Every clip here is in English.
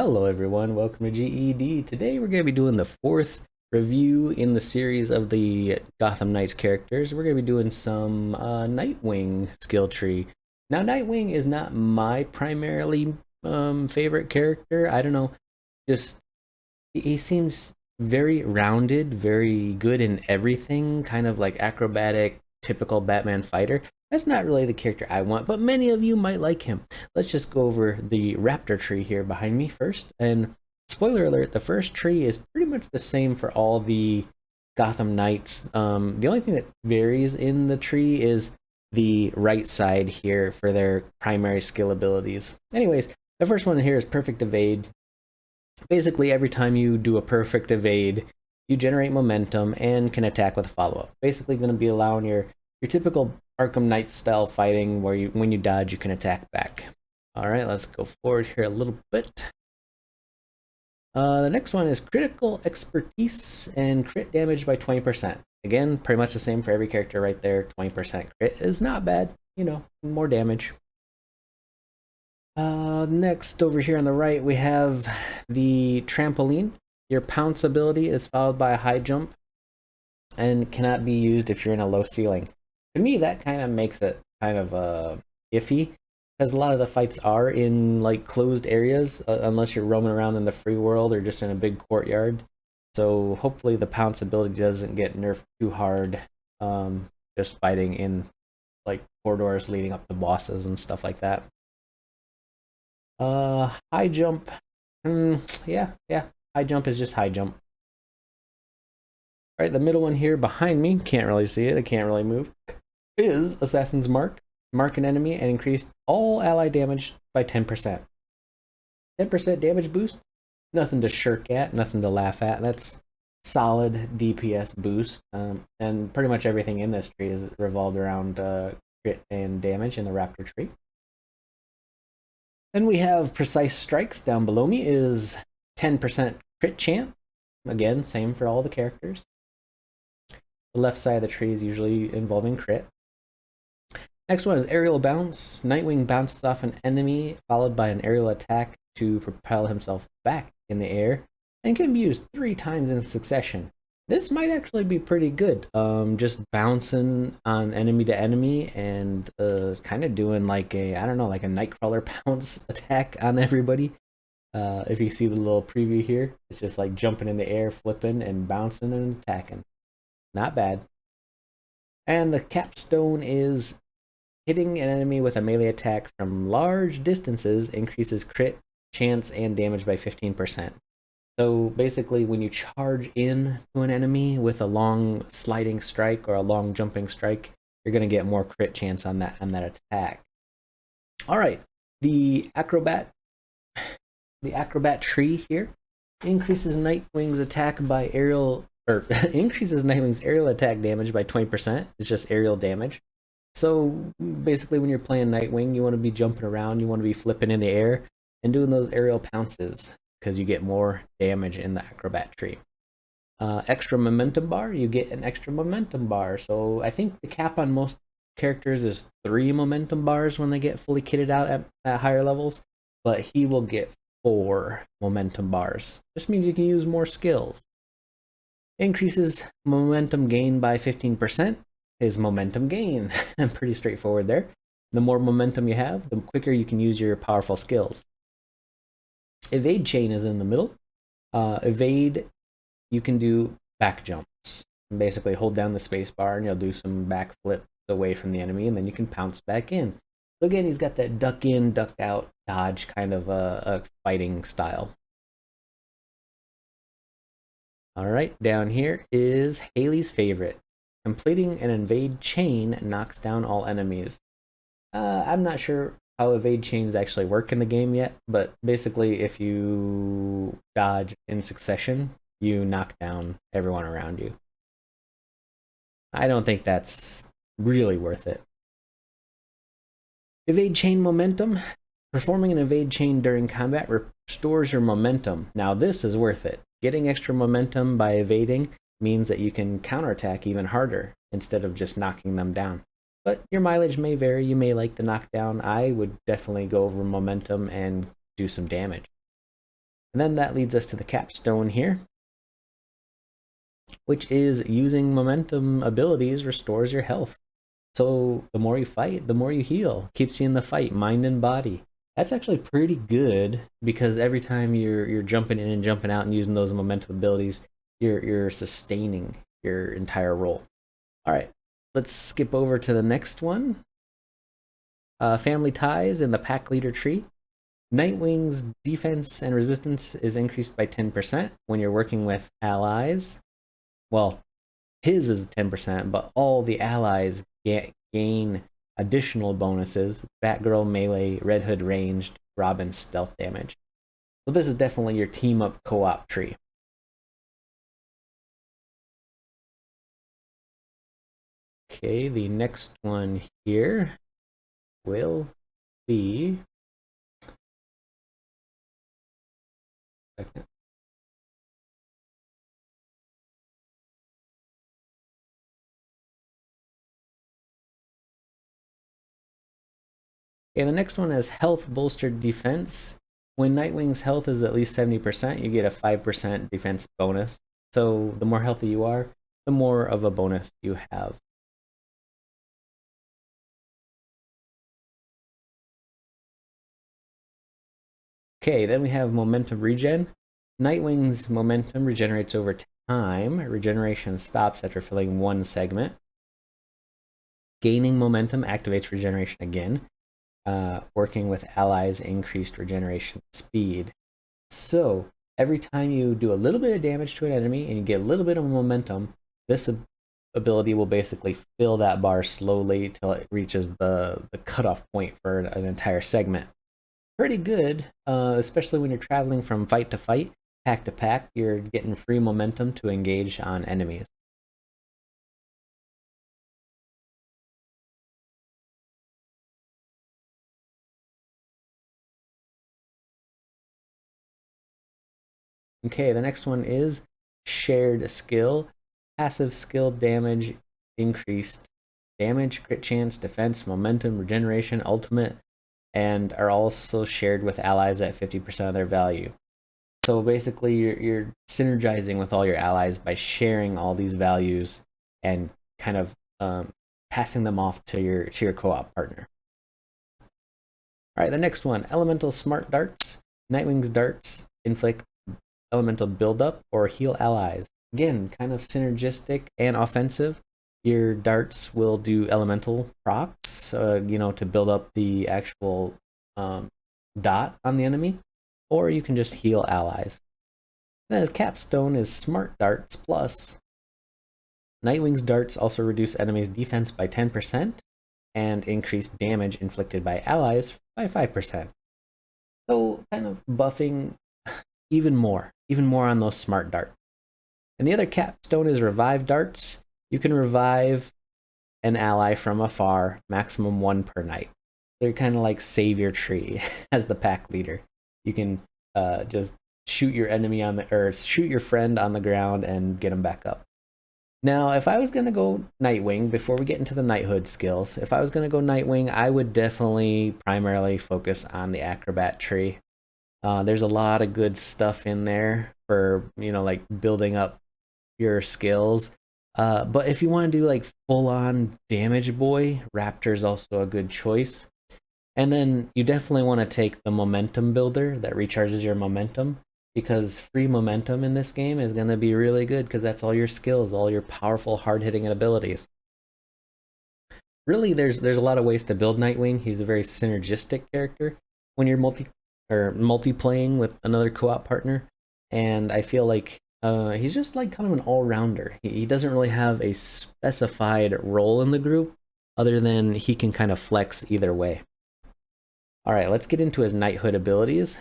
Hello everyone, welcome to GED. Today we're going to be doing the fourth review in the series of the Gotham Knights characters. We're going to be doing some Nightwing skill tree. Now Nightwing is not my primarily favorite character. I don't know, just he seems very rounded, very good in everything, kind of like acrobatic, typical Batman fighter. That's not really the character I want, but many of you might like him. Let's just go over the raptor tree here behind me first. And spoiler alert, the first tree is pretty much the same for all the Gotham Knights. The only thing that varies in the tree is the right side here for their primary skill abilities. Anyways, the first one here is Perfect Evade. Basically, every time you do a perfect evade, you generate momentum and can attack with a follow-up. Basically going to be allowing your typical Arkham Knight style fighting where when you dodge, you can attack back. All right, let's go forward here a little bit. The next one is Critical Expertise and crit damage by 20%. Again, pretty much the same for every character right there. 20% crit is not bad, more damage. Next, over here on the right, we have the Trampoline. Your Pounce ability is followed by a high jump and cannot be used if you're in a low ceiling. To me, that kind of makes it kind of iffy, because a lot of the fights are in like closed areas, unless you're roaming around in the free world or just in a big courtyard. So hopefully the Pounce ability doesn't get nerfed too hard, just fighting in like corridors leading up to bosses and stuff like that. High jump. Yeah. High jump is just high jump. All right, the middle one here behind me, can't really see it, I can't really move, is Assassin's Mark. Mark an enemy and increase all ally damage by 10%. 10% damage boost, nothing to shirk at, nothing to laugh at. That's solid DPS boost. And pretty much everything in this tree is revolved around crit and damage in the Raptor tree. Then we have Precise Strikes down below me is 10% crit chance. Again, same for all the characters. The left side of the tree is usually involving crit. Next one is Aerial Bounce. Nightwing bounces off an enemy, followed by an aerial attack to propel himself back in the air, and can be used 3 times in succession. This might actually be pretty good. Just bouncing on enemy to enemy and kind of doing like a, I don't know, like a Nightcrawler bounce attack on everybody. If you see the little preview here, it's just like jumping in the air, flipping and bouncing and attacking. Not bad. And the capstone is hitting an enemy with a melee attack from large distances increases crit, chance, and damage by 15%. So basically, when you charge in to an enemy with a long sliding strike or a long jumping strike, you're going to get more crit chance on that attack. All right, the Acrobat tree here increases Nightwing's attack by aerial, or increases Nightwing's aerial attack damage by 20%. It's just aerial damage. So basically, when you're playing Nightwing, you want to be jumping around, you want to be flipping in the air and doing those aerial pounces, because you get more damage in the Acrobat tree. Extra momentum bar, you get an extra momentum bar. So I think the cap on most characters is 3 momentum bars when they get fully kitted out at higher levels, but he will get 4 momentum bars. Just means you can use more skills. Increases momentum gain by 15%. His momentum gain. Pretty straightforward there. The more momentum you have, the quicker you can use your powerful skills. Evade chain is in the middle. Evade, you can do back jumps. Basically, hold down the space bar and you'll do some back flips away from the enemy, and then you can pounce back in. So again, he's got that duck in, duck out, dodge kind of a fighting style. All right, down here is Haley's favorite. Completing an evade chain knocks down all enemies. I'm not sure how evade chains actually work in the game yet, but basically if you dodge in succession, you knock down everyone around you. I don't think that's really worth it. Evade chain momentum. Performing an evade chain during combat restores your momentum. Now this is worth it. Getting extra momentum by evading means that you can counterattack even harder instead of just knocking them down. But your mileage may vary. You may like the knockdown. I would definitely go over momentum and do some damage. And then that leads us to the capstone here, which is using momentum abilities restores your health. So the more you fight, the more you heal. Keeps you in the fight, mind and body. That's actually pretty good because every time you're jumping in and jumping out and using those momentum abilities, you're sustaining your entire roll. All right, let's skip over to the next one. Family ties in the pack leader tree. Nightwing's defense and resistance is increased by 10% when you're working with allies. Well, his is 10%, but all the allies gain additional bonuses: Batgirl melee, Red Hood ranged, Robin stealth damage. So this is definitely your team up co-op tree. Okay, the next one here will be second. Okay, the next one is health bolstered defense. When Nightwing's health is at least 70%, you get a 5% defense bonus. So the more healthy you are, the more of a bonus you have. Okay, then we have momentum regen. Nightwing's momentum regenerates over time. Regeneration stops after filling one segment. Gaining momentum activates regeneration again. Working with allies increased regeneration speed. So every time you do a little bit of damage to an enemy and you get a little bit of momentum, this ability will basically fill that bar slowly till it reaches the cutoff point for an entire segment. Pretty good, especially when you're traveling from fight to fight, pack to pack. You're getting free momentum to engage on enemies. Okay, the next one is shared skill. Passive skill damage increased damage, crit chance, defense, momentum, regeneration, ultimate, and are also shared with allies at 50% of their value. So basically, you're synergizing with all your allies by sharing all these values and kind of passing them off to your co-op partner. All right, the next one, elemental smart darts. Nightwing's darts inflict elemental buildup or heal allies. Again, kind of synergistic and offensive. Your darts will do elemental procs, to build up the actual dot on the enemy, or you can just heal allies. Then his capstone is smart darts plus. Nightwing's darts also reduce enemies' defense by 10% and increase damage inflicted by allies by 5%. So kind of buffing even more on those smart darts. And the other capstone is revive darts. You can revive an ally from afar, maximum 1 per night. They're kind of like savior tree as the pack leader. You can just shoot your enemy shoot your friend on the ground and get them back up. Now, if I was going to go Nightwing, before we get into the Knighthood skills, if I was going to go Nightwing, I would definitely primarily focus on the Acrobat tree. There's a lot of good stuff in there for, like building up your skills. But if you want to do like full-on damage boy, Raptor's also a good choice. And then you definitely want to take the momentum builder that recharges your momentum, because free momentum in this game is going to be really good because that's all your skills, all your powerful, hard-hitting abilities. Really, there's a lot of ways to build Nightwing. He's a very synergistic character when you're multi-playing with another co-op partner, and I feel like he's just like kind of an all-rounder. He doesn't really have a specified role in the group other than he can kind of flex either way. All right, let's get into his knighthood abilities.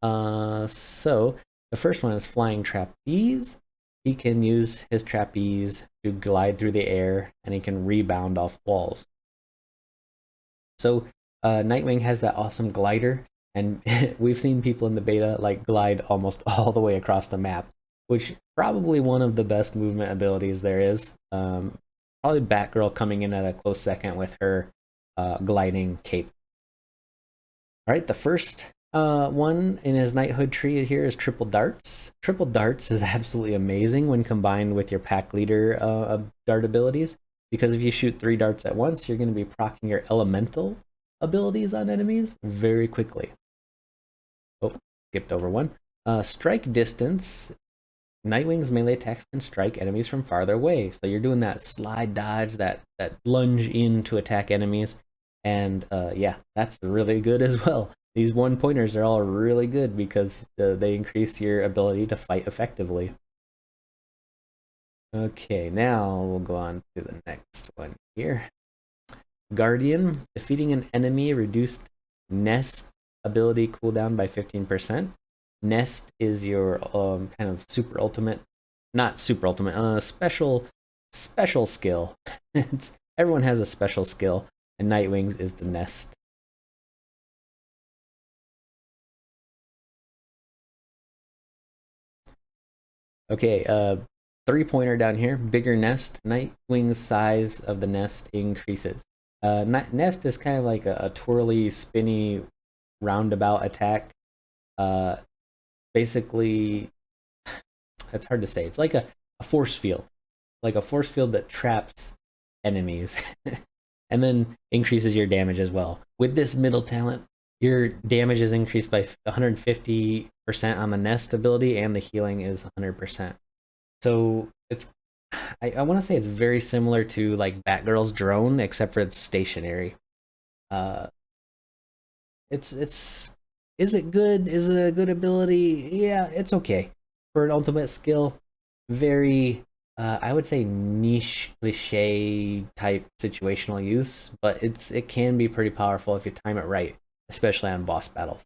So the first one is flying trapeze. He can use his trapeze to glide through the air, and he can rebound off walls. So Nightwing has that awesome glider, and we've seen people in the beta like glide almost all the way across the map, which probably one of the best movement abilities there is. Probably Batgirl coming in at a close second with her gliding cape. All right, the first One in his knighthood tree here is triple darts. Triple darts is absolutely amazing when combined with your pack leader dart abilities, because if you shoot 3 darts at once, you're going to be proccing your elemental abilities on enemies very quickly. Oh, skipped over one. Strike distance. Nightwing's melee attacks can strike enemies from farther away. So you're doing that slide dodge, that lunge in to attack enemies. And yeah, that's really good as well. These 1-pointers are all really good because they increase your ability to fight effectively. Okay, now we'll go on to the next one here. Guardian. Defeating an enemy reduced nest ability cooldown by 15%. Nest is your kind of super ultimate, not super ultimate, special skill. Everyone has a special skill, and Nightwing's is the nest. Okay, 3-pointer down here, bigger nest. Nightwing's size of the nest increases. Nest is kind of like a twirly, spinny, roundabout attack. Basically, it's hard to say. It's like a force field, that traps enemies, and then increases your damage as well. With this middle talent, your damage is increased by 150% on the nest ability, and the healing is 100%. So it's, I want to say it's very similar to like Batgirl's drone, except for it's stationary. It's is it good? Is it a good ability? Yeah, it's okay for an ultimate skill. Very I would say niche cliche type situational use, but it can be pretty powerful if you time it right, especially on boss battles.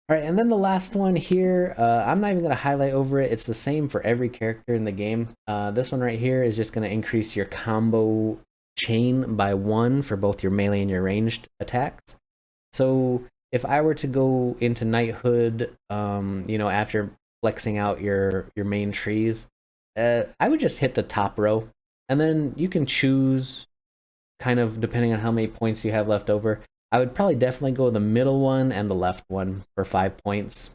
All right, and then the last one here, I'm not even going to highlight over it. It's the same for every character in the game. This one right here is just going to increase your combo chain by 1 for both your melee and your ranged attacks. So if I were to go into knighthood, after flexing out your main trees, I would just hit the top row, and then you can choose, kind of depending on how many points you have left over. I would probably definitely go the middle one and the left one for 5 points.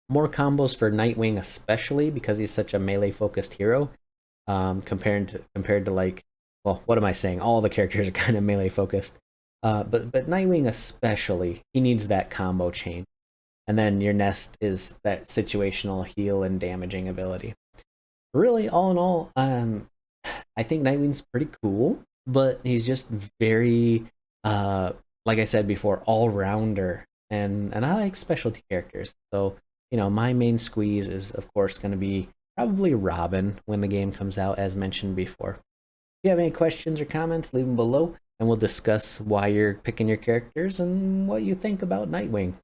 More combos for Nightwing, especially because he's such a melee focused hero. Compared to like, well, what am I saying? All the characters are kind of melee focused. But Nightwing especially, he needs that combo chain. And then your nest is that situational heal and damaging ability. Really, all in all, I think Nightwing's pretty cool, but he's just very, like I said before, all-rounder. And I like specialty characters. So, my main squeeze is, of course, going to be probably Robin when the game comes out, as mentioned before. If you have any questions or comments, leave them below, and we'll discuss why you're picking your characters and what you think about Nightwing.